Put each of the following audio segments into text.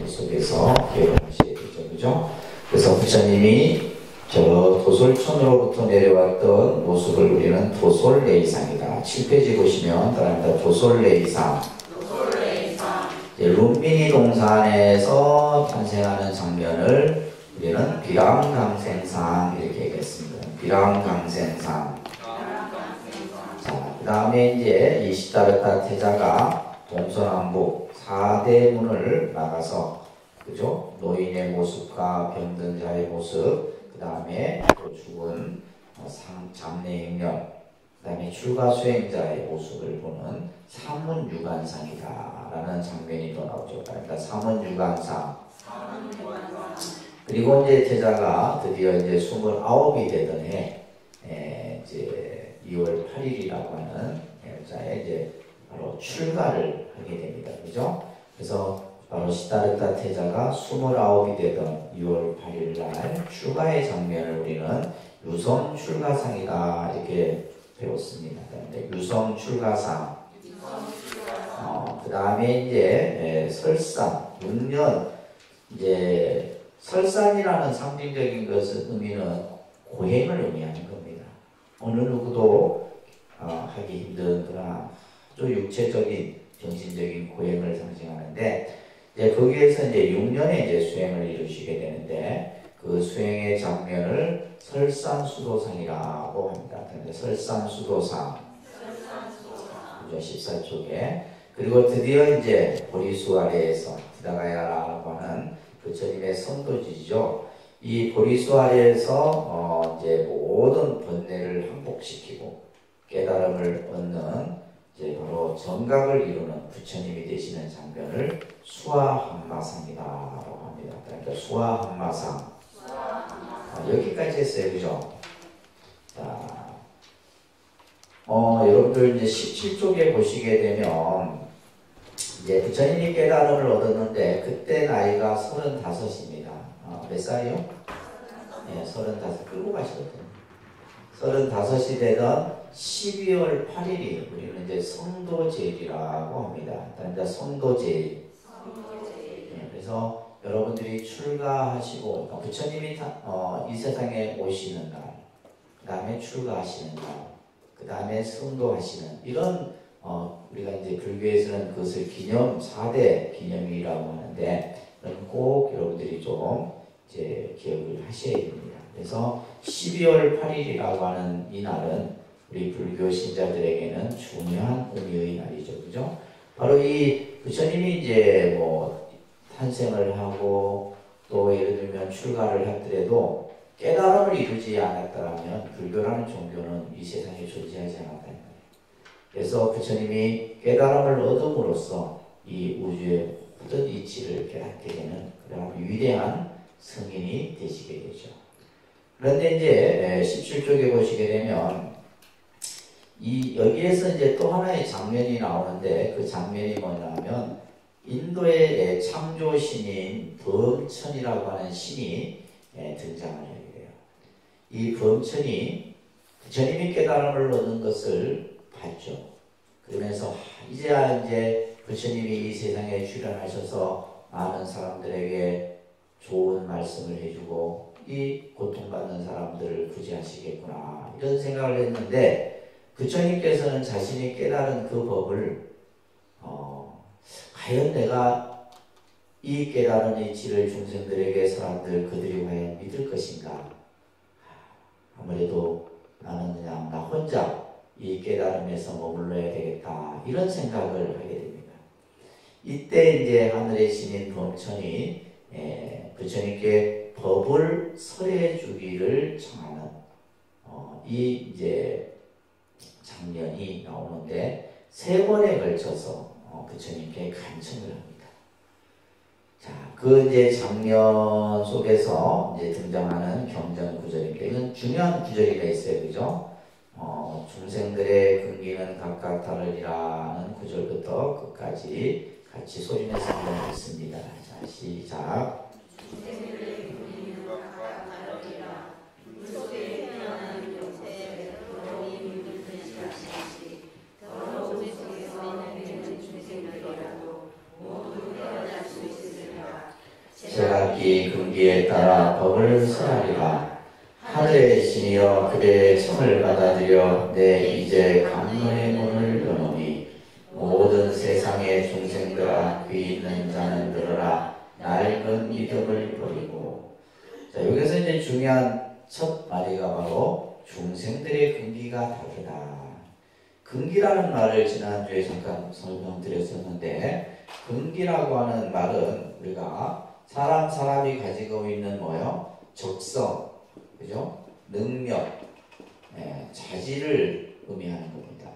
속에서 기억을 하셔야 되죠. 그죠? 그래서 부처님이 저 도솔천으로부터 내려왔던 모습을 우리는 도솔레이상이다. 7페이지 보시면 따라합니다. 도솔레이상. 룸비니 동산에서 탄생하는 장면을 우리는 비랑강생상 이렇게 얘기했습니다. 비랑강생상. 자, 그 다음에 이제 이 시다르타 태자가 동서남북 4대 문을 나가서, 그죠? 노인의 모습과 병든 자의 모습, 그 다음에 또 죽은 장례행렬, 그 다음에 출가 수행자의 모습을 보는 삼문유관상이다 라는 장면이 또 나오죠. 그러니까 삼문유관상. 그리고 이제 태자가 드디어 이제 29이 되던 해, 이제 2월 8일이라고 하는 날짜에 이제 바로 출가를 하게 됩니다. 그죠? 그래서 바로 시다르타 태자가 29이 되던 2월 8일 날 출가의 장면을 우리는 유성 출가상이다 이렇게 배웠습니다. 유성 출가상. 그 다음에 이제 설산 6년 이제 설산이라는 상징적인 것은 의미는 고행을 의미하는 겁니다. 어느 누구도 하기 힘든 그런 아주 육체적인 정신적인 고행을 상징하는데 이제 거기에서 이제 6년의 이제 수행을 이루시게 되는데 그 수행의 장면을 설산수도상이라고 합니다. 설산수도상 14쪽에 그리고 드디어 이제 보리수 아래에서 디다가야라고 하는 부처님의 성도지죠. 이 보리수 아래에서 이제 모든 번뇌를 항복시키고 깨달음을 얻는 이제 바로 정각을 이루는 부처님이 되시는 장면을 수화한마상이라고 합니다. 그러니까 수화한마상. 여기까지 했어요, 그죠? 자, 여러분들 이제 17쪽에 보시게 되면 이제 부처님이 깨달음을 얻었는데 그때 나이가 35입니다. 몇 살이요? 네, 35 끌고 가시거든요. 35이 되던 12월 8일이 우리는 이제 성도제일이라고 합니다. 일단 성도제일. 네, 그래서 여러분들이 출가하시고 그러니까 부처님이 이 세상에 오시는 날, 그 다음에 출가하시는 날, 그 다음에 성도하시는 이런 우리가 이제 불교에서는 그것을 기념 4대 기념이라고 하는데 꼭 여러분들이 좀 이제 기억을 하셔야 됩니다. 그래서 12월 8일이라고 하는 이 날은 우리 불교 신자들에게는 중요한 의미의 날이죠. 그죠? 바로 이 부처님이 이제 뭐 탄생을 하고 또 예를 들면 출가를 하더라도 깨달음을 이루지 않았다면 불교라는 종교는 이 세상에 존재하지 않았다는 거예요. 그래서 부처님이 깨달음을 얻음으로써 이 우주의 모든 이치를 깨닫게 되는 그런 위대한 성인이 되시게 되죠. 그런데 이제 17쪽에 보시게 되면 여기에서 이제 또 하나의 장면이 나오는데 그 장면이 뭐냐면 인도의 창조신인 범천이라고 하는 신이 등장을 하게 돼요. 이 범천이 부처님이 깨달음을 얻은 것을 봤죠. 그러면서 이제 부처님이 이 세상에 출현하셔서 많은 사람들에게 좋은 말씀을 해주고 이 고통받는 사람들을 구제하시겠구나 이런 생각을 했는데 부처님께서는 자신이 깨달은 그 법을 과연 내가 이 깨달은 이치를 중생들에게 사람들 그들이 과연 믿을 것인가? 아무래도 나는 그냥 나 혼자 이 깨달음에서 머물러야 되겠다 이런 생각을 하게 됩니다. 이때 이제 하늘의 신인 범천이 부처님께 법을 설해 주기를 청하는 이 이제 장면이 나오는데 3번에 걸쳐서 부처님께 간청을 합니다. 자, 그 이제 장면 속에서 이제 등장하는 경전 구절인데 이건 중요한 구절이 있어요, 그죠? 중생들의 근기는 각각 다르리라는 구절부터 끝까지 같이 소리내서 한번 읽습니다. 자, 시작. 제각기 근기에 따라 법을 설하리라. 하늘의 신이여 그대의 청을 받아들여 내 이제 감로의 문을 여노니 모든 세상의 중생들아 귀 있는 자는 들으라. 낡은 믿음을 버리고. 자, 여기서 이제 중요한 첫 마디가 바로 중생들의 근기가 다르다. 근기라는 말을 지난주에 잠깐 설명드렸었는데, 근기라고 하는 말은 우리가 사람이 가지고 있는 뭐요? 적성, 그죠? 능력, 자질을 의미하는 겁니다.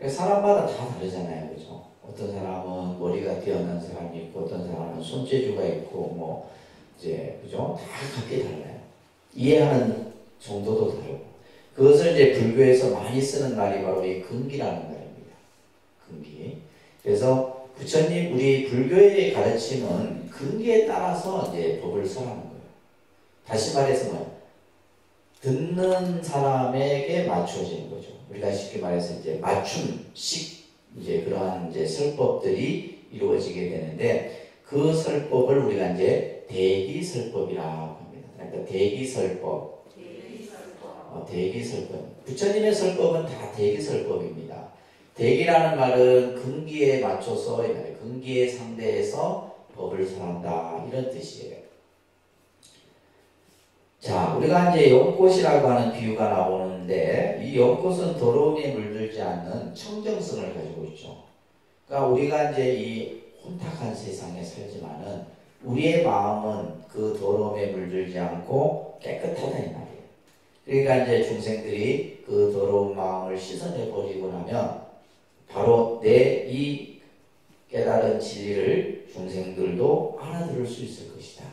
사람마다 다 다르잖아요, 그죠? 어떤 사람은 머리가 뛰어난 사람이 있고, 어떤 사람은 손재주가 있고, 뭐 이제 그죠? 다 각기 달라요. 이해하는 정도도 다르고. 그것을 이제 불교에서 많이 쓰는 말이 바로 이 근기라는 말입니다. 근기. 그래서 부처님 우리 불교의 가르침은 근기에 따라서 이제 법을 설하는 거예요. 다시 말해서 뭐예요? 듣는 사람에게 맞춰지는 거죠. 우리가 쉽게 말해서 이제 맞춤식 이제 그러한 이제 설법들이 이루어지게 되는데, 그 설법을 우리가 이제 대기설법이라고 합니다. 그러니까 대기설법. 대기설법. 부처님의 설법은 다 대기설법입니다. 대기라는 말은 근기에 맞춰서, 근기에 상대해서 법을 설한다, 이런 뜻이에요. 자, 우리가 이제 연꽃이라고 하는 비유가 나오는데, 이 연꽃은 더러움에 물들지 않는 청정성을 가지고 있죠. 그러니까 우리가 이제 이 혼탁한 세상에 살지만은 우리의 마음은 그 더러움에 물들지 않고 깨끗하다, 이 말이에요. 그러니까 이제 중생들이 그 더러운 마음을 씻어내 버리고 나면 바로 내 이 깨달은 진리를 중생들도 알아들을 수 있을 것이다.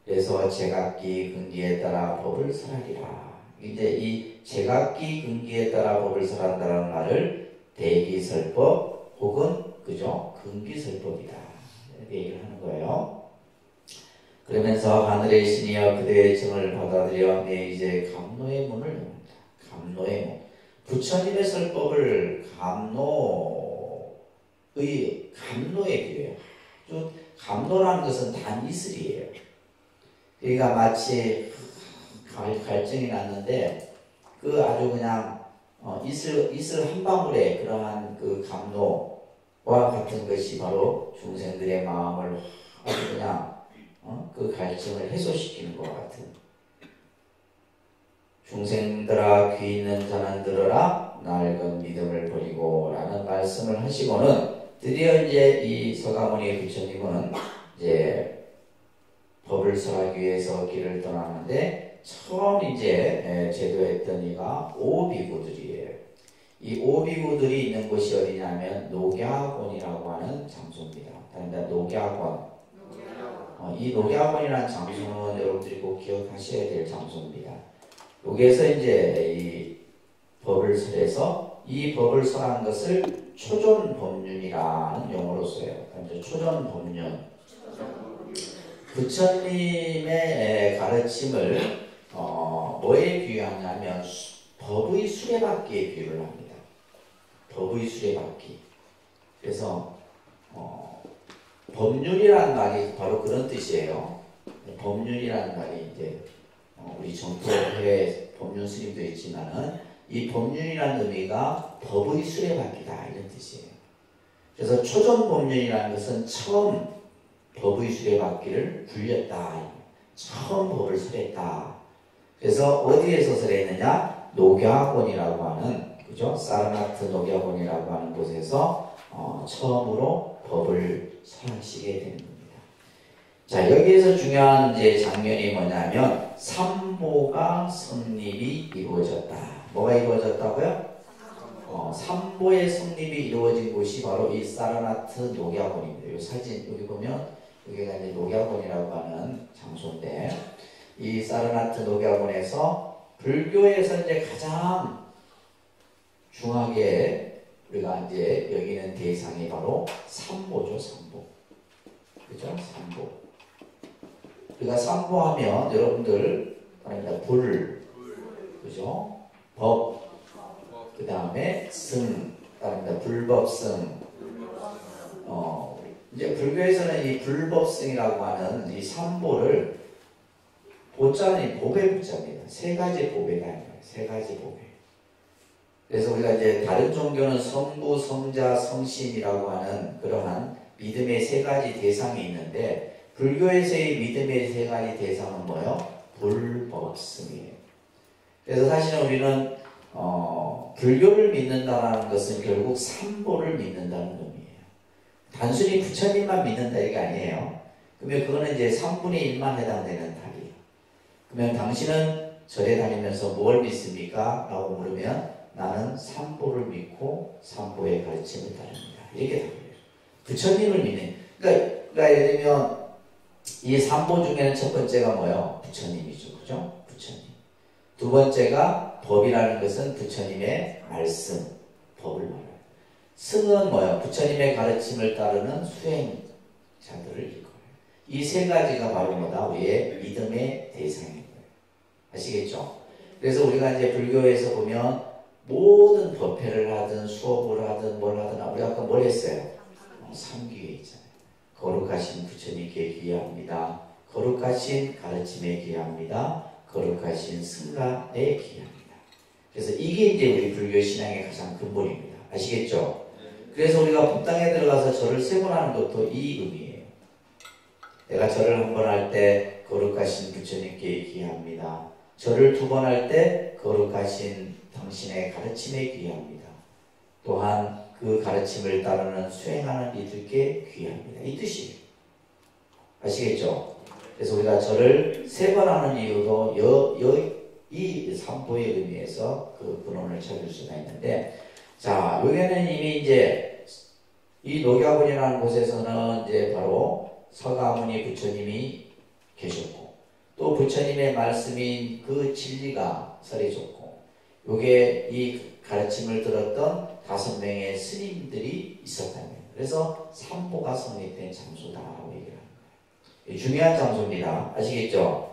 그래서 제각기 근기에 따라 법을 설하리라. 이제 이 제각기 근기에 따라 법을 설한다는 말을 대기설법 혹은 그죠? 근기설법이다, 이렇게 얘기를 하는 거예요. 그러면서 하늘의 신이여 그대의 정을 받아들여 내 이제 감노의 문을 여는다. 감노의 문. 부처님의 설법을 감노에 비유해요. 감노라는 것은 단 이슬이에요. 그러니까 마치 갈증이 났는데 그 아주 그냥 이슬 한 방울에 그러한 그 감노와 같은 것이 바로 중생들의 마음을 아주 그냥 그 갈증을 해소시키는 것 같은. 중생들아 귀 있는 자는 들어라. 낡은 믿음을 버리고 라는 말씀을 하시고는 드디어 이제 이 서가모니 부처님은 이제 법을 설하기 위해서 길을 떠나는데, 처음 이제 제도했던 이가 오비구들이에요. 이 오비구들이 있는 곳이 어디냐면 녹야곤이라고 하는 장소입니다. 그러니까 녹야곤. 이 녹야곤이라는 장소는 여러분들이 꼭 기억하셔야 될 장소입니다. 여기에서 이제 이 법을 설해서 이 법을 설한 것을 초존법륜이라는 용어로 써요. 그러니까 초존법륜. 부처님의 가르침을 뭐에 비유하냐면 법의 수레바퀴에 비유를 합니다. 법의 수레바퀴. 그래서 법륜이라는 말이 바로 그런 뜻이에요. 법륜이라는 말이 이제 우리 정토회 법륜 스님도 있지만은 이 법륜이라는 의미가 법의 수레바퀴다, 이런 뜻이에요. 그래서 초존법륜이라는 것은 처음 법의 수레바퀴를 굴렸다, 처음 법을 설했다. 그래서 어디에서 설했느냐? 녹야곤이라고 하는, 그죠? 사르나트 녹야곤이라고 하는 곳에서 처음으로 법을 설하시게 되는 겁니다. 자, 여기에서 중요한 이제 장면이 뭐냐면 삼보가 성립이 이루어졌다. 뭐가 이루어졌다고요? 삼보의 성립이 이루어진 곳이 바로 이 사르나트 녹야곤입니다. 이 사진 여기 보면 여기가 이제 녹야곤이라고 하는 장소인데, 이 사르나트 녹야곤에서 불교에서 이제 가장 중하게 우리가 이제 여기는 대상이 바로 삼보죠, 삼보. 그죠? 삼보. 우리가 삼보하면 여러분들 불, 그죠? 법, 그 다음에 승, 불법승, 이제 불교에서는 이 불법승이라고 하는 이 삼보를 보자는 보배 부자입니다. 세 가지 보배가 아니에요. 세 가지 보배. 그래서 우리가 이제 다른 종교는 성부, 성자, 성신이라고 하는 그러한 믿음의 세 가지 대상이 있는데 불교에서의 믿음의 세 가지 대상은 뭐예요? 불법승이에요. 그래서 사실은 우리는 불교를 믿는다는 것은 결국 삼보를 믿는다는 의미예요. 단순히 부처님만 믿는다 이게 아니에요. 그러면 그거는 이제 3분의 1만 해당되는 답이에요. 그러면 당신은 절에 다니면서 뭘 믿습니까? 라고 물으면 나는 삼보를 믿고 삼보의 가르침을 따릅니다. 이렇게 답해요. 부처님을 믿는. 그러니까 예를 들면 이 삼보 중에는 첫 번째가 뭐예요? 부처님이죠. 그죠? 부처님. 두 번째가 법이라는 것은 부처님의 말씀, 법을 말해요. 승은 뭐예요? 부처님의 가르침을 따르는 수행자들을 일컬어요. 이 세 가지가 바로 뭐다? 우리의 믿음의 대상인 거예요. 아시겠죠? 그래서 우리가 이제 불교에서 보면 모든 법회를 하든 수업을 하든 뭘 하든 우리 아까 뭘 했어요? 삼기회 있잖아요. 거룩하신 부처님께 기여합니다. 거룩하신 가르침에 기여합니다. 거룩하신 승가에 기여합니다. 그래서 이게 이제 우리 불교 신앙의 가장 근본입니다. 아시겠죠? 그래서 우리가 법당에 들어가서 절을 세 번 하는 것도 이 의미예요. 내가 절을 한 번 할 때 거룩하신 부처님께 기여합니다. 절을 두 번 할 때 거룩하신 당신의 가르침에 귀합니다. 또한 그 가르침을 따르는 수행하는 이들께 귀합니다. 이 뜻이에요. 아시겠죠? 그래서 우리가 절을 세 번 하는 이유도 이 삼보의 의미에서 그 근원을 찾을 수가 있는데, 자, 여기는 이미 이제 이 녹야본이라는 곳에서는 이제 바로 서가모니 부처님이 계셨고, 또 부처님의 말씀인 그 진리가 설해졌고, 요게 이 가르침을 들었던 5명의 스님들이 있었다는 거예요. 그래서 삼보가 성립된 장소다라고 얘기를 하는 거예요. 중요한 장소입니다. 아시겠죠?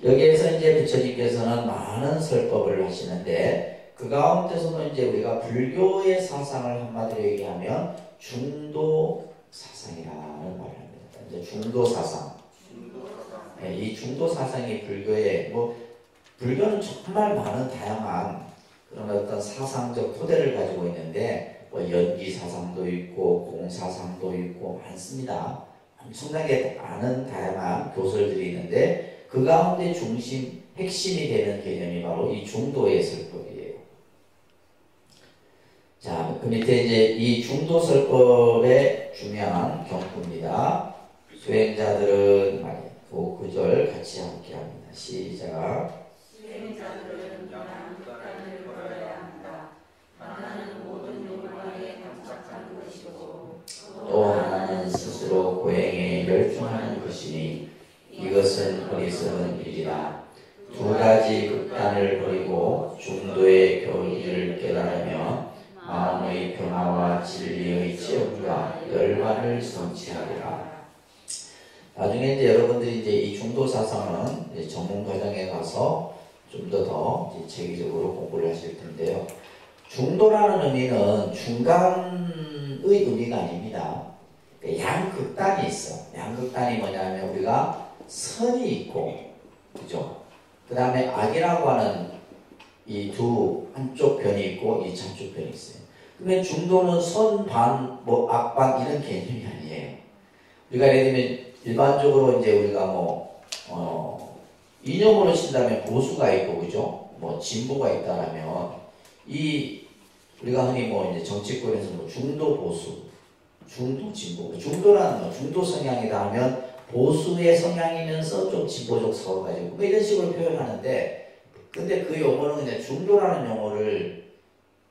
여기에서 이제 부처님께서는 많은 설법을 하시는데 그 가운데서도 이제 우리가 불교의 사상을 한마디로 얘기하면 중도 사상이라는 말을 합니다. 이제 중도 사상. 네, 이 중도 사상이 불교의 불교는 정말 많은 다양한 그런 어떤 사상적 토대를 가지고 있는데 연기 사상도 있고 공사상도 있고 많습니다. 엄청나게 많은 다양한 교설들이 있는데 그 가운데 핵심이 되는 개념이 바로 이 중도의 설법이에요. 자, 그 밑에 이제 이 중도 설법의 중요한 경구입니다. 수행자들은 그 구절 같이 함께 합니다. 시작. 수행자들은 양극단을 걸어야 한다. 하나는 모든 욕망에 감착하는 것이고 또 하나는 스스로 고행에 열중하는 것이니 이것은 어리석은 일이다. 두 가지 극단을 버리고 중도의 교리를 깨달으며 마음의 평화와 진리의 체험과 열반을 성취하리라. 나중에 이제 여러분들이 이제 이 중도 사상은 이제 전문 과정에 가서 좀 더 체계적으로 공부를 하실 텐데요. 중도라는 의미는 중간의 의미가 아닙니다. 양극단이 있어. 양극단이 뭐냐면 우리가 선이 있고, 그죠? 그 다음에 악이라고 하는 이 두 한쪽 편이 있고 이 좌측 편이 있어요. 그러면 중도는 선 반, 악 반 이런 개념이 아니에요. 우리가 예를 들면 일반적으로 이제 우리가 이념으로 친다면 보수가 있고, 그죠? 진보가 있다라면 우리가 흔히 이제 정치권에서 중도 보수, 중도 진보, 중도라는 중도 성향이다 하면 보수의 성향이면서 좀 진보적 서로 가지고 이런 식으로 표현하는데, 근데 그 용어는 그냥 중도라는 용어를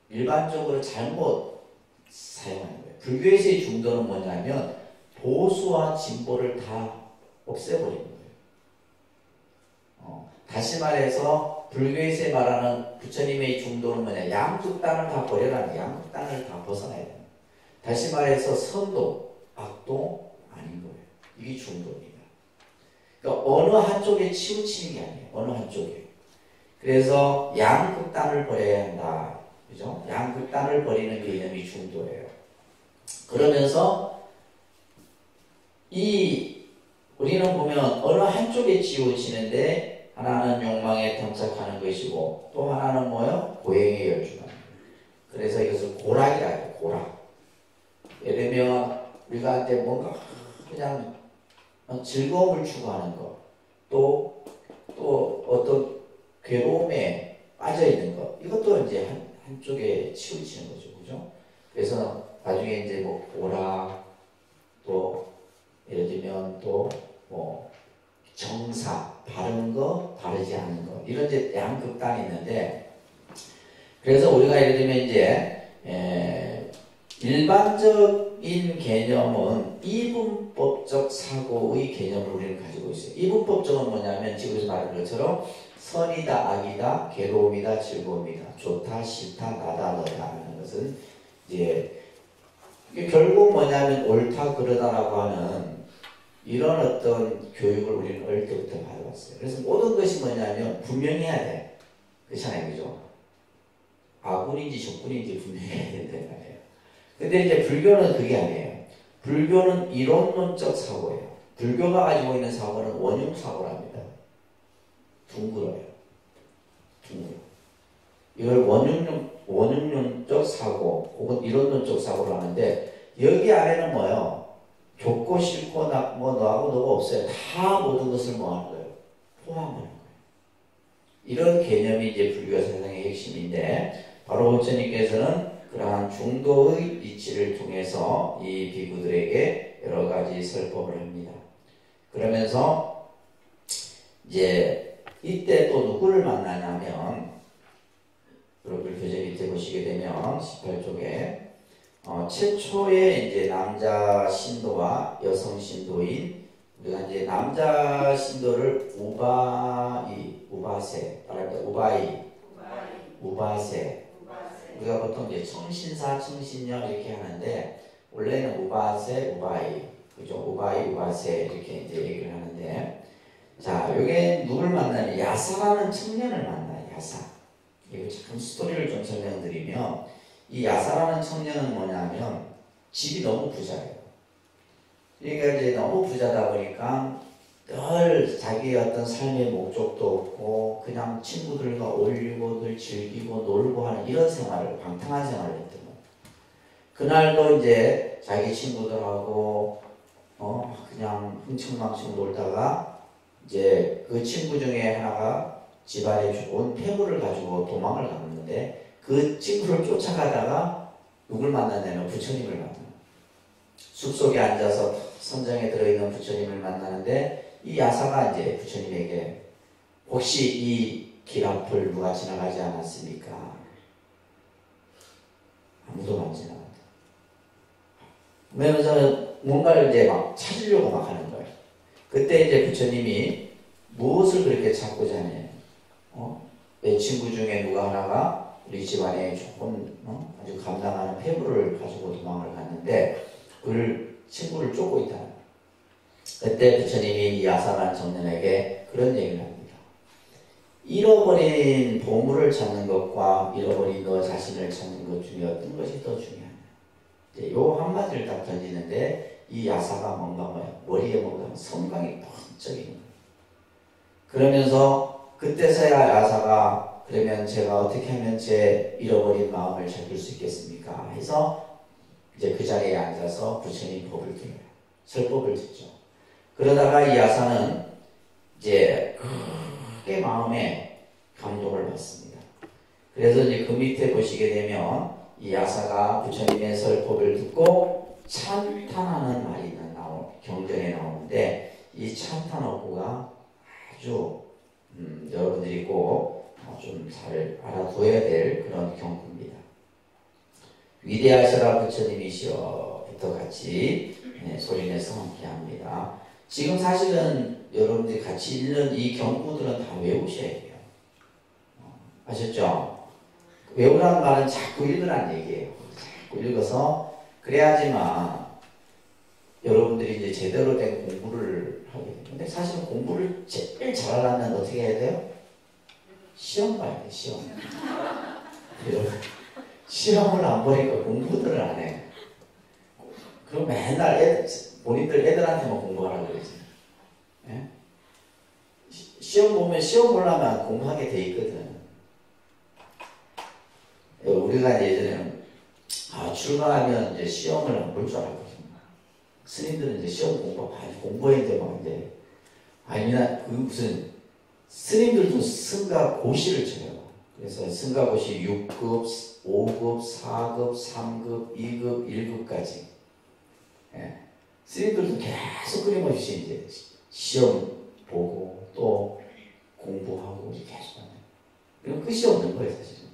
일반적으로 잘못 사용하는 거예요. 불교에서의 중도는 뭐냐면 보수와 진보를 다 없애버리는 거예요. 다시 말해서 불교에서 말하는 부처님의 중도는 뭐냐, 양극단을 다 버려라. 양극단을 다 벗어나야 돼요. 다시 말해서 선도, 악도 아닌 거예요. 이게 중도입니다. 그러니까 어느 한쪽에 치우치는 게 아니에요. 어느 한쪽에. 그래서 양극단을 버려야 한다. 그죠? 양극단을 버리는 개념이 중도예요. 그러면서 우리는 보면 어느 한쪽에 치우치는데 하나는 욕망에 탐착하는 것이고 또 하나는 뭐요? 고행에 열중하는 거예요. 그래서 이것을 고락이라 해요. 고락. 예를 들면 우리가 이제 뭔가 그냥 즐거움을 추구하는 것, 또 어떤 괴로움에 빠져 있는 것, 이것도 이제 한쪽에 치우치는 거죠, 그죠? 그래서 나중에 이제 뭐 고락, 또 예를 들면 또 뭐 정사, 바른 거, 바르지 않은 거, 이런 이제 양극단이 있는데, 그래서 우리가 예를 들면 이제 일반적인 개념은 이분법적 사고의 개념을 우리는 가지고 있어요. 이분법적은 뭐냐면 지금 말한 것처럼 선이다, 악이다, 괴로움이다, 즐거움이다, 좋다, 싫다, 나다, 너다 하는 것은 이제 결국 뭐냐면 옳다, 그러다라고 하는 이런 어떤 교육을 우리는 어릴 때부터 받아왔어요. 그래서 모든 것이 뭐냐면 분명해야 돼. 그렇잖아요, 그죠? 아군인지 적군인지 분명해야 된다는 말이에요. 근데 이제 불교는 그게 아니에요. 불교는 이론론적 사고예요. 불교가 가지고 있는 사고는 원흉사고랍니다. 둥글어요. 둥글어. 이걸 원흉론적 사고 혹은 이론론적 사고를 하는데, 여기 안에는 뭐예요? 좋고 싫고 뭐 너하고 너가 없어요. 다 모든 것을 뭐 하는 거예요? 포함하는 거예요. 이런 개념이 이제 불교 세상의 핵심인데, 바로 부처님께서는 그러한 중도의 이치를 통해서 이 비구들에게 여러 가지 설법을 합니다. 그러면서 이제 이때 또 누구를 만나냐면, 여러분 교재 밑에 보시게 되면 18쪽에 최초의 이제 남자 신도와 여성 신도인, 우리가 이제 남자 신도를 우바세, 우리가 보통 이제 청신사, 청신녀 이렇게 하는데, 원래는 우바세, 우바이, 그죠? 우바이, 우바세 이렇게 이제 얘기를 하는데, 자, 요게 누굴 만나면 야사라는 청년을 만나요. 야사. 이거 참 스토리를 좀 설명드리면, 이 야사라는 청년은 뭐냐면 집이 너무 부자예요. 그러니까 이제 너무 부자다 보니까 늘 자기의 어떤 삶의 목적도 없고 그냥 친구들과 어울리고 늘 즐기고 놀고 하는 이런 생활을, 방탕한 생활을 했던 거예요. 그날도 이제 자기 친구들하고 그냥 흥청망청 놀다가 이제 그 친구 중에 하나가 집안에 좋은 폐물을 가지고 도망을 갔는데, 그 친구를 쫓아가다가 누굴 만나냐면 부처님을 만나요. 숲속에 앉아서 선정에 들어있는 부처님을 만나는데, 이 야사가 이제 부처님에게 혹시 이 길 앞을 누가 지나가지 않았습니까? 아무도 안 지나간다. 그러면서 뭔가를 이제 막 찾으려고 막 하는 거예요. 그때 이제 부처님이 무엇을 그렇게 찾고자 하냐? 내 친구 중에 누가 하나가 우리 집안에 조금 아주 감당하는 폐물을 가지고 도망을 갔는데 그 친구를 쫓고 있다. 그때 부처님이 이 야사라는 청년에게 그런 얘기를 합니다. 잃어버린 보물을 찾는 것과 잃어버린 너 자신을 찾는 것 중에 어떤 것이 더 중요하냐. 요 한마디를 딱 던지는데, 이 야사가 뭐예요? 머리에 뭔가 성광이 번쩍이는 거예요. 그러면서 그때서야 야사가, 그러면 제가 어떻게 하면 제 잃어버린 마음을 찾을 수 있겠습니까? 해서 이제 그 자리에 앉아서 부처님 법을 들어요. 설법을 듣죠. 그러다가 이 야사는 이제 크게 마음에 감동을 받습니다. 그래서 이제 그 밑에 보시게 되면 이 야사가 부처님의 설법을 듣고 찬탄하는 말이 경전에 나오는데, 이 찬탄어구가 아주 여러분들이 꼭 좀 잘 알아둬야 될 그런 경구입니다. 위대하시라 부처님이시여 부터 같이 소리내서 함께합니다. 지금 사실은 여러분들이 같이 읽는 이 경구들은 다 외우셔야 돼요. 아셨죠? 외우라는 말은 자꾸 읽으라는 얘기예요. 자꾸 읽어서 그래야지만 여러분들이 이제 제대로 된 공부를 하게 돼요. 근데 사실 공부를 제일 잘하려면 어떻게 해야 돼요? 시험 봐야 돼, 시험. 시험을 안 보니까 공부들을 안 해. 그럼 맨날 본인들 애들한테만 공부하라고 그러지. 예? 시험 보면 시험 보려면 공부하게 돼 있거든. 우리가 예전에는 출가하면 이제 시험을 볼 줄 알았거든요. 스님들은 이제 시험 공부 많이 공부했는데 막 이제 아니나 그 무슨 스님들도 승가 고시를 쳐요. 그래서 승가 고시 6급, 5급, 4급, 3급, 2급, 1급까지. 예. 스님들도 계속 끊임없이 이제 시험 보고 또 공부하고 계속 하는. 그럼 끝이 없는 거예요, 사실은.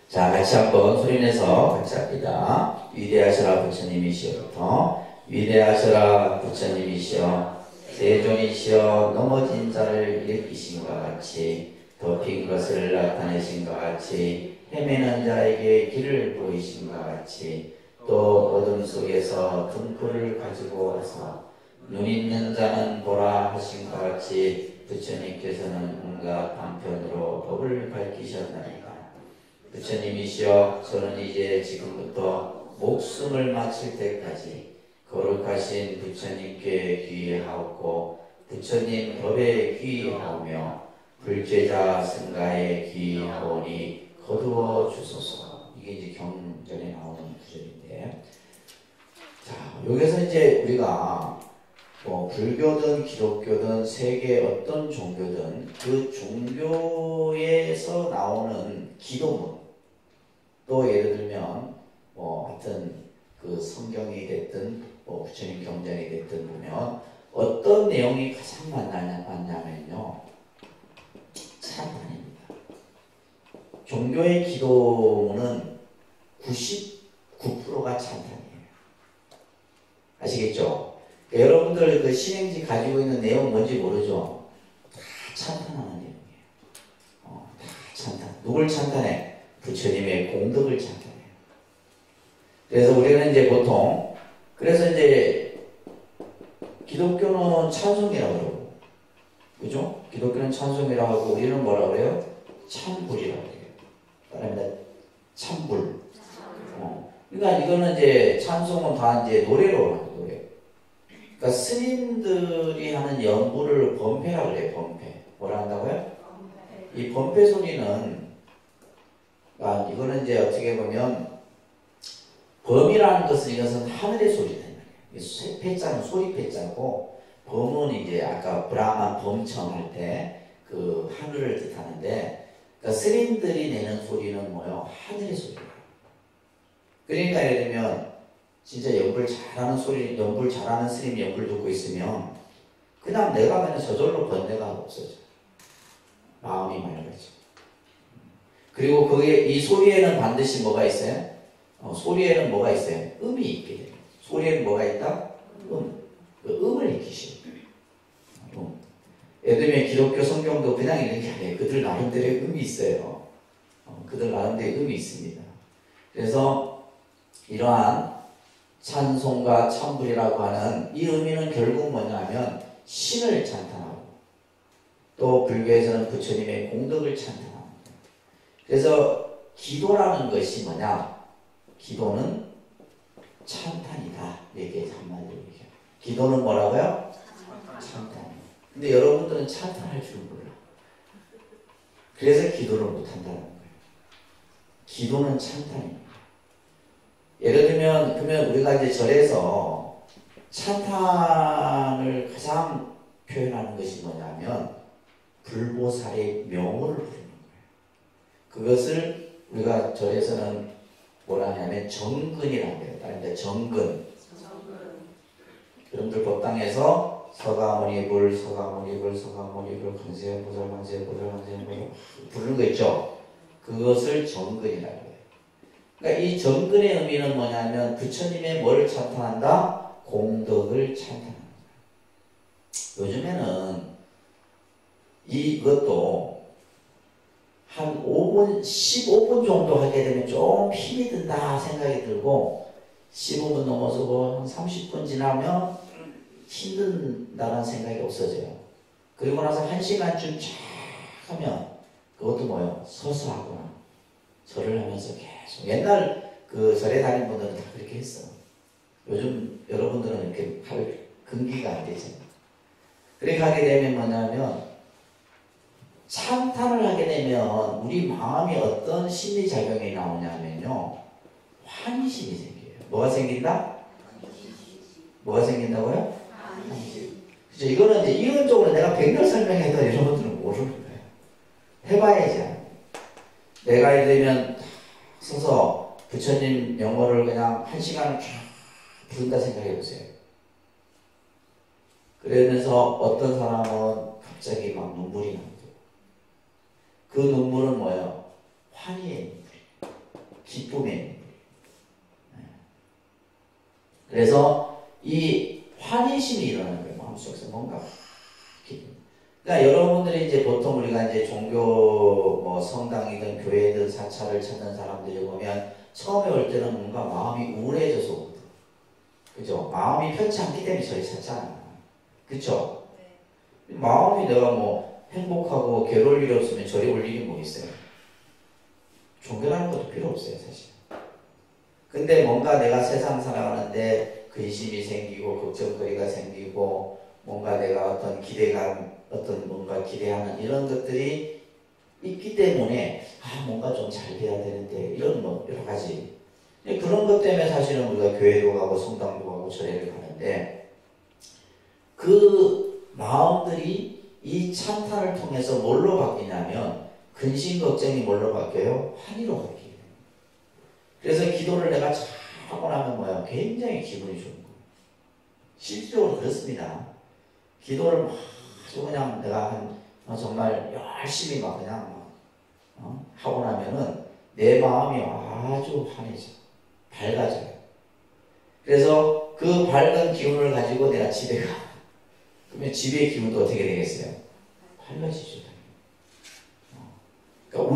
자, 같이 한번 소리내서 같이 합니다. 위대하셔라 부처님이시여부터 위대하셔라 부처님이시여 세존이시여 넘어진 자를 일으키신 것 같이 덮인 것을 나타내신 것 같이 헤매는 자에게 길을 보이신 것 같이 또 어둠 속에서 등불을 가지고 와서 눈 있는 자는 보라 하신 것 같이 부처님께서는 온갖 방편으로 법을 밝히셨나이다. 부처님이시여 저는 이제 지금부터 목숨을 마칠 때까지 거룩하신 부처님께 귀의하옵고 부처님 법에 귀의하오며 불죄자 승가에 귀의하오니 거두어 주소서. 이게 이제 경전에 나오는 구절인데, 자 여기서 이제 우리가 불교든 기독교든 세계 어떤 종교든 그 종교에서 나오는 기도문, 또 예를 들면 하여튼 그 성경이 됐든 부처님 경전이 됐든 보면 어떤 내용이 가장 많냐면요, 찬탄입니다. 종교의 기도문은 99%가 찬탄이에요. 아시겠죠? 여러분들 그 신행지 가지고 있는 내용 뭔지 모르죠? 다 찬탄하는 내용이에요. 다 찬탄. 누굴 찬탄해? 부처님의 공덕을 찬탄해요. 그래서 우리는 이제 보통, 그래서 이제 기독교는 찬송이라고 그러고, 그죠? 기독교는 찬송이라고 하고, 우리는 뭐라고 그래요? 찬불이라고 해요. 따라합니다. 찬불. 그러니까 이거는 이제 찬송은 다 이제 노래로 하는 노래. 그러니까 스님들이 하는 연부를 범패라고 그래요. 범패. 뭐라 한다고요? 이 범패 소리는, 이거는 이제 어떻게 보면 범이라는 것은 이것은 하늘의 소리다. 패자는 소리 패자고, 범은 이제 아까 브라만 범청 할 때 그 하늘을 뜻하는데, 그러니까 스님들이 내는 소리는 뭐요? 하늘의 소리예요. 그러니까 예를 들면 진짜 연불 잘하는 소리, 연불 잘하는 스님 연불 듣고 있으면 그냥 내가 그냥 저절로 번뇌가 없어져. 마음이 맑아져. 그리고 그게 이 소리에는 반드시 뭐가 있어요? 소리에는 뭐가 있어요? 음이 있게 돼요. 소리에는 뭐가 있다? 그 음을 익히셔. 예를 들면 기독교 성경도 그냥 있는 게 아니에요. 그들 나름대로의 음이 있어요. 그들 나름대로의 음이 있습니다. 그래서 이러한 찬송과 찬불이라고 하는 이 의미는 결국 뭐냐면 신을 찬탄하고, 또 불교에서는 부처님의 공덕을 찬탄합니다. 그래서 기도라는 것이 뭐냐? 기도는 찬탄이다. 이렇게 한마디로 얘기해요. 기도는 뭐라고요? 찬탄. 근데 여러분들은 찬탄할 줄 몰라. 그래서 기도를 못한다는 거예요. 기도는 찬탄입니다. 예를 들면, 그러면 우리가 이제 절에서 찬탄을 가장 표현하는 것이 뭐냐면 불보살의 명호를 부르는 거예요. 그것을 우리가 절에서는 뭐라 하냐면 정근이라고 해요. 다른 데 정근. 여러분들 법당에서 서가모니불, 서가모니불, 서가모니불, 관세음보살, 관세음보살, 관세음보살 부르는 거 있죠? 그것을 정근이라고 해요. 그러니까 이 정근의 의미는 뭐냐면 부처님의 뭐를 찬탄한다? 공덕을 찬탄한다. 요즘에는 이것도 한 5분, 15분 정도 하게 되면 좀 힘이 든다 생각이 들고, 15분 넘어서 한 30분 지나면 힘든다는 생각이 없어져요. 그리고 나서 1시간쯤 쫙 하면 그것도 뭐예요? 서서 하거나 절을 하면서 계속. 옛날 그 절에 다닌 분들은 다 그렇게 했어. 요즘 여러분들은 이렇게 할 근기가 안 되잖아요. 그렇게 하게 되면 뭐냐면 찬탄을 하게 되면 우리 마음이 어떤 심리작용이 나오냐면요. 환희심이 생겨요. 뭐가 생긴다? 뭐가 생긴다고요? 환희심. 그죠? 이거는 이제 이론적으로 내가 백날 설명해도 여러분들은 모르는 거예요. 해봐야지. 내가 예를 들면 서서 부처님 영어를 그냥 1시간을 쫙 부른다 생각해 보세요. 그러면서 어떤 사람은 갑자기 막 눈물이 나고 그 눈물은 뭐예요? 환희의 눈물, 기쁨의 눈물. 그래서 이 환희심이 일어나는 거예요. 마음속에서 뭔가 기쁨. 그러니까 여러분들이 이제 보통 우리가 이제 종교 뭐 성당이든 교회든 사찰을 찾는 사람들이 보면 처음에 올 때는 뭔가 마음이 우울해져서 오거든. 그죠? 마음이 편치 않기 때문에 저희 찾잖아요. 그쵸? 네. 마음이 내가 뭐 행복하고 괴로울 일이 없으면 저리 올 일이 뭐 있어요? 존경하는 것도 필요 없어요, 사실. 근데 뭔가 내가 세상 살아가는데 근심이 생기고 걱정거리가 생기고 뭔가 내가 어떤 기대감, 어떤 뭔가 기대하는 이런 것들이 있기 때문에 뭔가 좀 잘 돼야 되는데 이런 뭐 여러 가지 그런 것 때문에 사실은 우리가 교회도 가고 성당도 가고 절에를 가는데 그 마음들이 이 찬탄을 통해서 뭘로 바뀌냐면 근심 걱정이 뭘로 바뀌어요? 환희로 바뀌어요. 그래서 기도를 내가 잘 하고 나면 뭐야? 굉장히 기분이 좋은 거예요. 실질적으로 그렇습니다. 기도를 막 아주 그냥 내가 정말 열심히 막 그냥 하고 나면은 내 마음이 아주 환해져. 밝아져요. 그래서 그 밝은 기운을 가지고 내가 집에 가. 그러면 집의 기운도 어떻게 되겠어요? 밝아지죠. 그러니까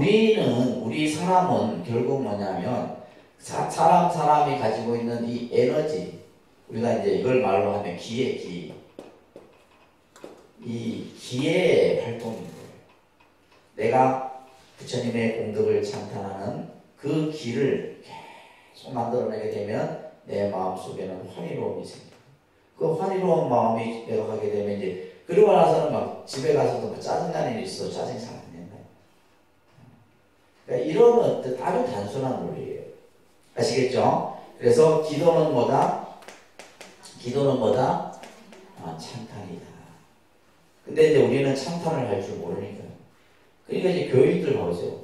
우리 사람은 결국 뭐냐면 사람이 가지고 있는 이 에너지, 우리가 이제 이걸 말로 하면 기. 이 기의 활동인 거예요. 내가 부처님의 공덕을 찬탄하는 그 기를 계속 만들어내게 되면 내 마음속에는 환희로움이 생겨요. 그 환희로운 마음이 내가 가게 되면 이제 그러고 나서는 막 집에 가서도 막 짜증나는 일이 있어도 짜증이 잘 안 낸다. 그러니까 이런 어떤 아주 단순한 논리예요. 아시겠죠? 그래서 기도는 뭐다? 찬탄이다. 근데 이제 우리는 찬탄을 할 줄 모르니까. 그러니까 이제 교인들 봐보세요.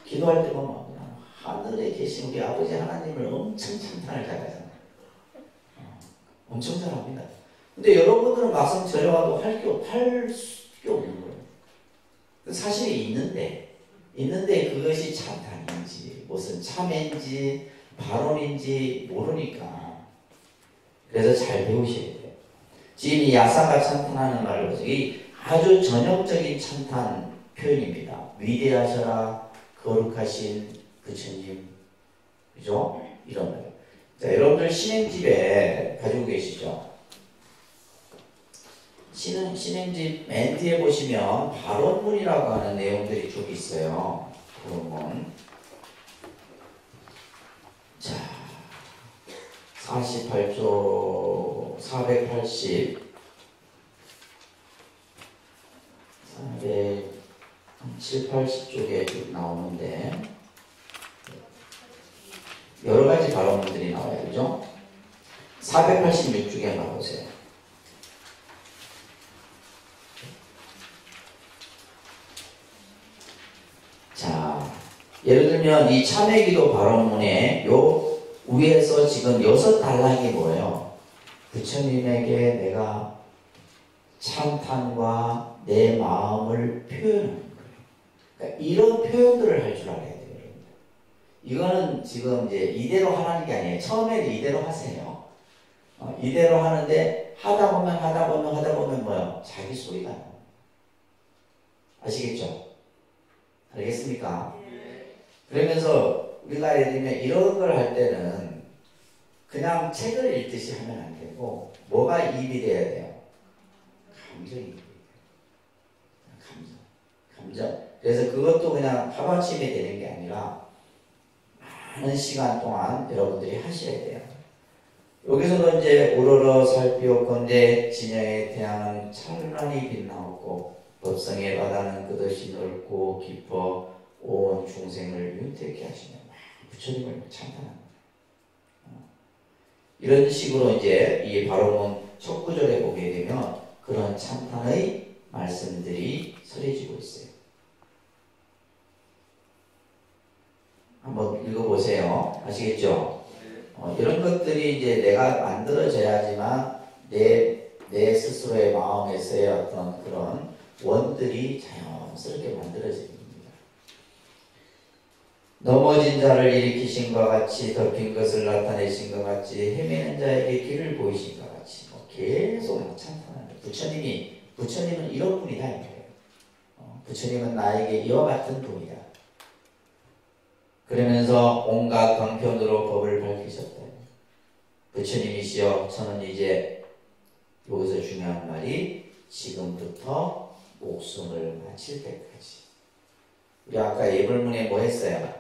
기도할 때 보면 그냥 하늘에 계신 우리 아버지 하나님을 엄청 찬탄을 잘하잖아요. 엄청 잘합니다. 근데 여러분들은 막상 절에 와도 할 게 없는 거예요. 사실이 있는데 그것이 찬탄인지 무슨 참인지 발언인지 모르니까. 그래서 잘 배우셔야 돼요. 지금 이 야사가 찬탄하는 말을 보세요. 이 아주 전형적인 찬탄 표현입니다. 위대하셔라 거룩하신 부처님, 그죠? 이런 거예요. 자, 여러분들 신행집에 가지고 계시죠? 신행집 맨 뒤에 보시면 발언문이라고 하는 내용들이 쭉 있어요. 발언문. 자, 48조 480 80쪽에 나오는데 여러 가지 발언문들이 나와요. 그죠? 486쪽에 한번 보세요. 자, 예를 들면 이 참회기도 발언문에 요 위에서 지금 6단락이 뭐예요? 부처님에게 내가 찬탄과 내 마음을 표현하는 거예요. 그러니까 이런 표현들을 할 줄 알아야 돼요. 이거는 지금 이제 이대로 하라는 게 아니에요. 처음에는 이대로 하세요. 이대로 하는데 하다 보면 뭐예요? 자기 소리가 나요. 아시겠죠? 알겠습니까? 그러면서 우리가 예를 들면 이런 걸 할 때는 그냥 책을 읽듯이 하면 안 되고 뭐가 입이 돼야 돼요? 감정이 돼요. 감정. 그래서 그것도 그냥 하루아침에 되는 게 아니라 많은 시간 동안 여러분들이 하셔야 돼요. 여기서도 이제 우러러 살피었건대 진야의 태양은 찬란히 빛나었고 법성의 바다는 끝없이 넓고 깊어 온 중생을 윤택케 하시며 부처님을 찬탄합니다. 이런 식으로 이제 이 바로문 첫 구절에 보게 되면 그런 찬탄의 말씀들이 서려지고 있어요. 한번 읽어보세요. 아시겠죠? 이런 것들이 이제 내가 만들어져야지만 내 스스로의 마음에서의 어떤 그런 원들이 자연스럽게 만들어집니다. 넘어진 자를 일으키신 것 같이 덮인 것을 나타내신 것 같이 헤매는 자에게 길을 보이신 것 같이 계속 찬탄합니다. 부처님은 이런 분이다. 부처님은 나에게 이와 같은 분이다. 그러면서 온갖 방편으로 법을 밝히셨다. 부처님이시여 저는 이제 여기서 중요한 말이 지금부터 목숨을 마칠 때까지. 우리 아까 예불문에 뭐 했어요?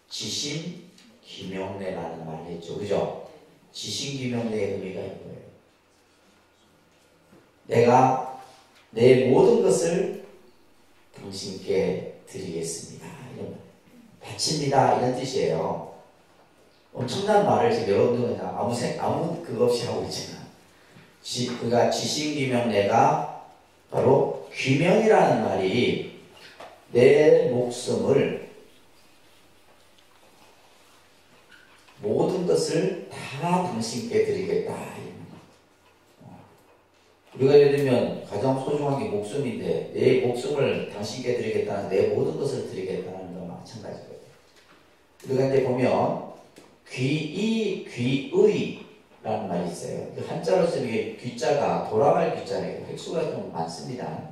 지심기명례라는 말 했죠. 그죠? 지심기명례의 의미가 이거예요. 내가 내 모든 것을 당신께 드리겠습니다. 이런 바칩니다. 이런 뜻이에요. 엄청난 말을 지금 여러분들은 아무 그거 없이 하고 있잖아. 그러니까 지심기명례가 바로 귀명이라는 말이 내 목숨을 모든 것을 다 당신께 드리겠다. 우리가 예를 들면 가장 소중한 게 목숨인데 내 목숨을 당신께 드리겠다는 내 모든 것을 드리겠다는 거와 마찬가지거든요. 우리가 이제 보면 귀의라는 말이 있어요. 한자로 쓰면 귀자가 돌아갈 귀자예요. 획수가 좀 많습니다.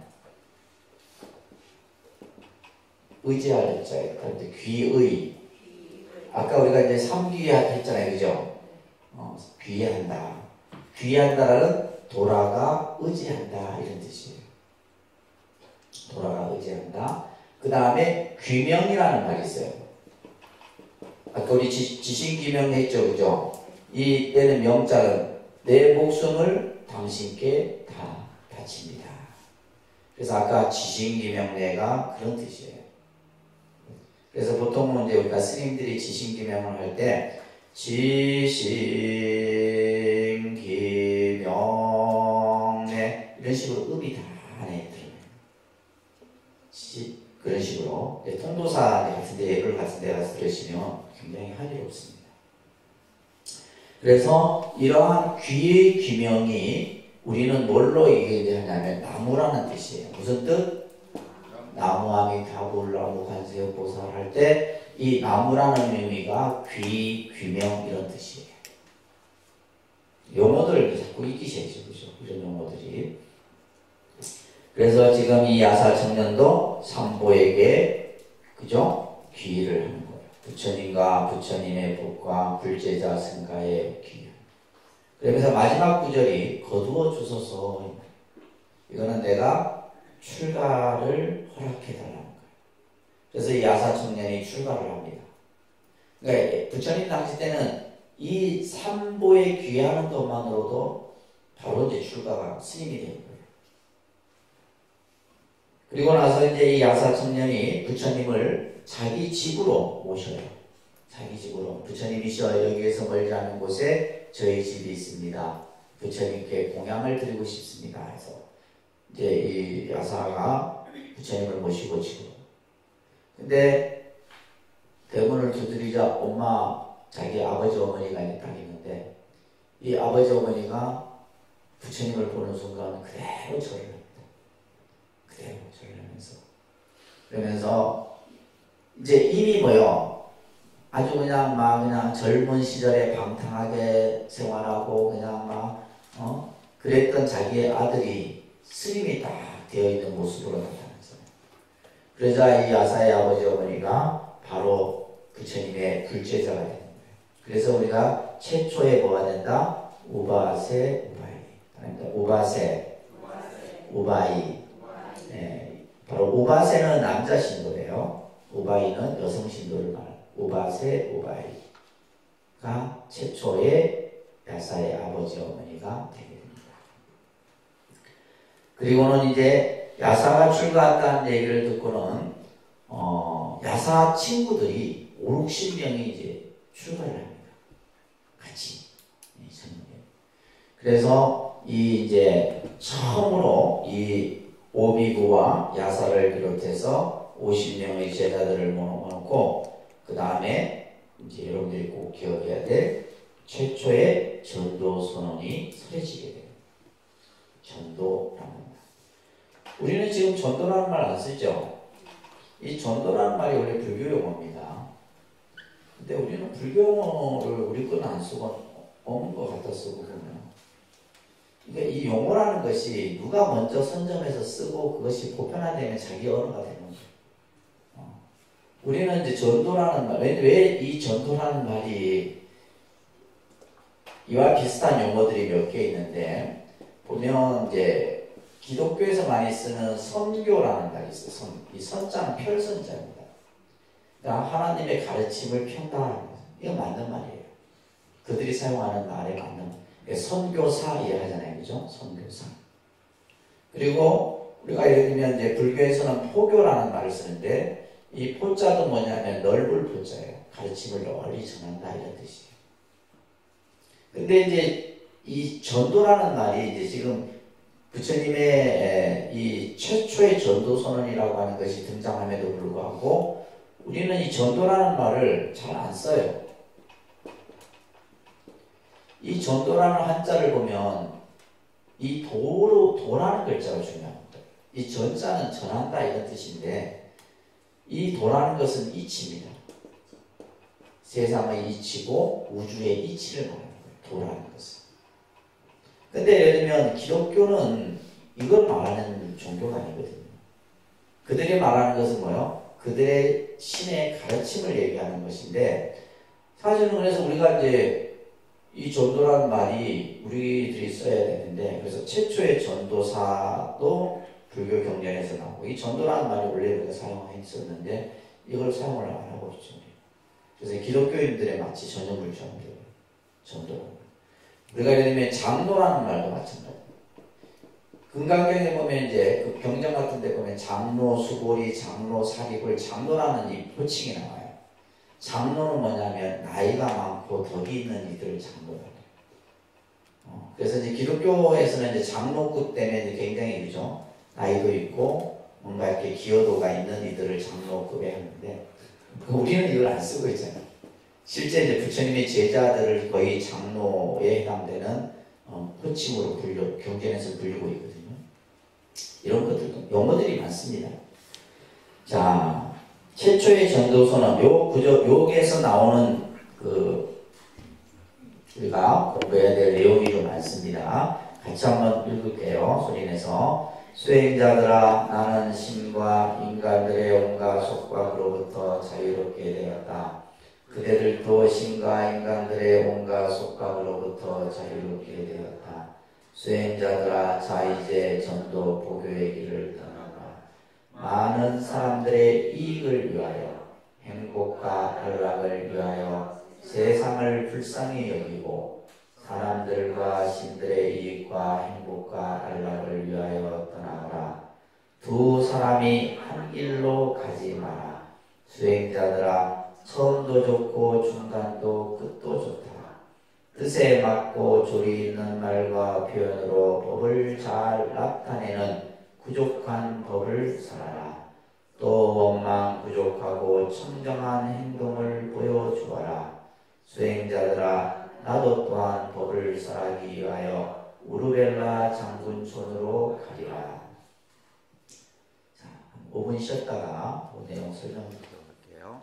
의지할 자예요. 그런데 귀의. 아까 우리가 이제 삼귀하 했잖아요. 그죠? 귀의한다. 귀의한다라는 돌아가 의지한다. 이런 뜻이에요. 돌아가 의지한다. 그 다음에 귀명이라는 말이 있어요. 아까 우리 지신귀명 했죠. 그죠? 이때는 명자는 내 목숨을 당신께 다 바칩니다. 그래서 아까 지신귀명례가 그런 뜻이에요. 그래서 보통은 이제 우리가 스님들이 지신기명을 할 때 지신기명례 이런 식으로 음이 다 안에 들어요. 그런 식으로 통도사 같은 데 예불 같은 데 가서 들으시면 굉장히 한이롭습니다. 그래서 이러한 귀의 기명이 우리는 뭘로 얘기하냐면 나무라는 뜻이에요. 무슨 뜻? 나무아미 가불나무 관세음 보살 할 때 이 나무라는 의미가 귀, 귀명 이런 뜻이에요. 용어들 자꾸 익히셔야죠. 그죠? 이런 용어들이. 그래서 지금 이 야사 청년도 삼보에게 그죠? 귀의를 하는 거예요. 부처님과 부처님의 법과 불제자 승가의 귀의. 그러면서 마지막 구절이 거두어 주소서. 이거는 내가 출가를 허락해달라는 거예요. 그래서 이 야사 청년이 출가를 합니다. 그러니까 부처님 당시 때는 이 삼보에 귀하는 것만으로도 바로 이제 출가가 스님이 되는 거예요. 그리고 나서 이제 이 야사 청년이 부처님을 자기 집으로 모셔요. 자기 집으로. 부처님이시여 여기에서 멀지 않은 곳에 저희 집이 있습니다. 부처님께 공양을 드리고 싶습니다. 해서 이제 이 야사가 부처님을 모시고 집으로. 근데 대문을 두드리자 엄마 자기 아버지 어머니가 이제 딱 있는데 이 아버지 어머니가 부처님을 보는 순간 그대로 절을 합니다. 그대로 절을 하면서 그러면서 이제 이미 뭐요 아주 그냥 젊은 시절에 방탕하게 생활하고 그냥 그랬던 자기의 아들이 스님이 딱 되어 있는 모습으로 나타났어요. 그러자 이 야사의 아버지 어머니가 바로 부처님의 불제자가 되는 거예요. 그래서 우리가 최초에 뭐가 된다? 우바세, 우바이. 우바세, 우바이. 네, 바로 우바세는 남자 신도래요. 우바이는 여성 신도를 말해요. 우바세, 우바이가 최초의 야사의 아버지 어머니가 되게 됩니다. 그리고는 이제 야사가 출가한다는 얘기를 듣고는 야사 친구들이 5, 60명이 이제 출가를 합니다. 같이. 그래서 이 이제 처음으로 이 오비부와 야사를 비롯해서 50명의 제자들을 모아놓고 그 다음에 이제 여러분들이 꼭 기억해야 될 최초의 전도 선언이 설해지게 돼요. 전도라는 말. 우리는 지금 전도라는 말 안 쓰죠. 이 전도라는 말이 원래 불교 용어입니다. 근데 우리는 불교 용어를 우리 건 안 쓰고 없는 것 같아 쓰고 보면. 그러니까 이 용어라는 것이 누가 먼저 선점해서 쓰고 그것이 보편화되면 자기 언어가 되는 거예요. 우리는 이제 전도라는 말, 왜 이 전도라는 말이 이와 비슷한 용어들이 몇 개 있는데 보면 이제 기독교에서 많이 쓰는 선교라는 말이 있어요. 이 선자는 별선자입니다. 그러니까 하나님의 가르침을 편다하는 거예요. 이거 맞는 말이에요. 그들이 사용하는 말에 맞는 선교사 이해하잖아요. 그죠? 선교사. 그리고 우리가 예를 들면 이제 불교에서는 포교라는 말을 쓰는데 이 포자도 뭐냐면 넓을 포자예요. 가르침을 널리 전한다 이런 뜻이에요. 근데 이제 이 전도라는 말이 이제 지금 부처님의 이 최초의 전도 선언이라고 하는 것이 등장함에도 불구하고 우리는 이 전도라는 말을 잘 안 써요. 이 전도라는 한자를 보면 이 도라는 글자가 중요합니다. 이 전자는 전한다 이런 뜻인데 이 도라는 것은 이치입니다. 세상의 이치고 우주의 이치를 말하는 거예요. 도라는 것은. 근데 예를 들면 기독교는 이걸 말하는 종교가 아니거든요. 그들이 말하는 것은 뭐예요? 그들의 신의 가르침을 얘기하는 것인데 사실은 그래서 우리가 이제 이 전도라는 말이 우리들이 써야 되는데 그래서 최초의 전도사도 불교 경전에서 나오고 이 전도라는 말이 원래 우리가 사용했었는데 이걸 사용을 안 하고 있죠. 그래서 기독교인들의 마치 전염을 주는데요. 전도라는 말. 우리가 예를 들면 장로라는 말도 마찬가지입니다. 금강경에 보면 이제 그 경전 같은 데 보면 장로, 수고리, 장로, 사립을 장로라는 이 호칭이 나와요. 장로는 뭐냐면 나이가 많고 덕이 있는 이들을 장로라고 해요. 그래서 이제 기독교에서는 이제 장로급 때문에 이제 굉장히 그죠? 나이도 있고 뭔가 이렇게 기여도가 있는 이들을 장로급에 하는데 우리는 이걸 안 쓰고 있잖아요. 실제 이제 부처님의 제자들을 거의 장로에 해당되는 호칭으로 경전에서 불리고 있거든요. 이런 것들도 용어들이 많습니다. 자, 최초의 전도서는 여기에서 나오는 우리가 공부해야 될 내용이 좀 많습니다. 같이 한번 읽을게요. 소리내서. 수행자들아, 나는 신과 인간들의 온갖 속박으로부터 자유롭게 되었다. 그대들도 신과 인간들의 온갖 속박으로부터 자유롭게 되었다. 수행자들아, 자 이제 전도 보교의 길을 떠나라. 많은 사람들의 이익을 위하여 행복과 안락을 위하여 세상을 불쌍히 여기고 사람들과 신들의 이익과 행복과 안락을 위하여 떠나가라. 두 사람이 한 길로 가지 마라. 수행자들아, 처음도 좋고 중간도 끝도 좋다. 뜻에 맞고 조리 있는 말과 표현으로 법을 잘 나타내는 부족한 법을 살아라. 또 원망 부족하고 청정한 행동을 보여주어라. 수행자들아, 나도 또한 법을 살아기 위하여 우르벨라 장군촌으로 가리라. 자, 5분 쉬었다가 내용 설명드릴게요.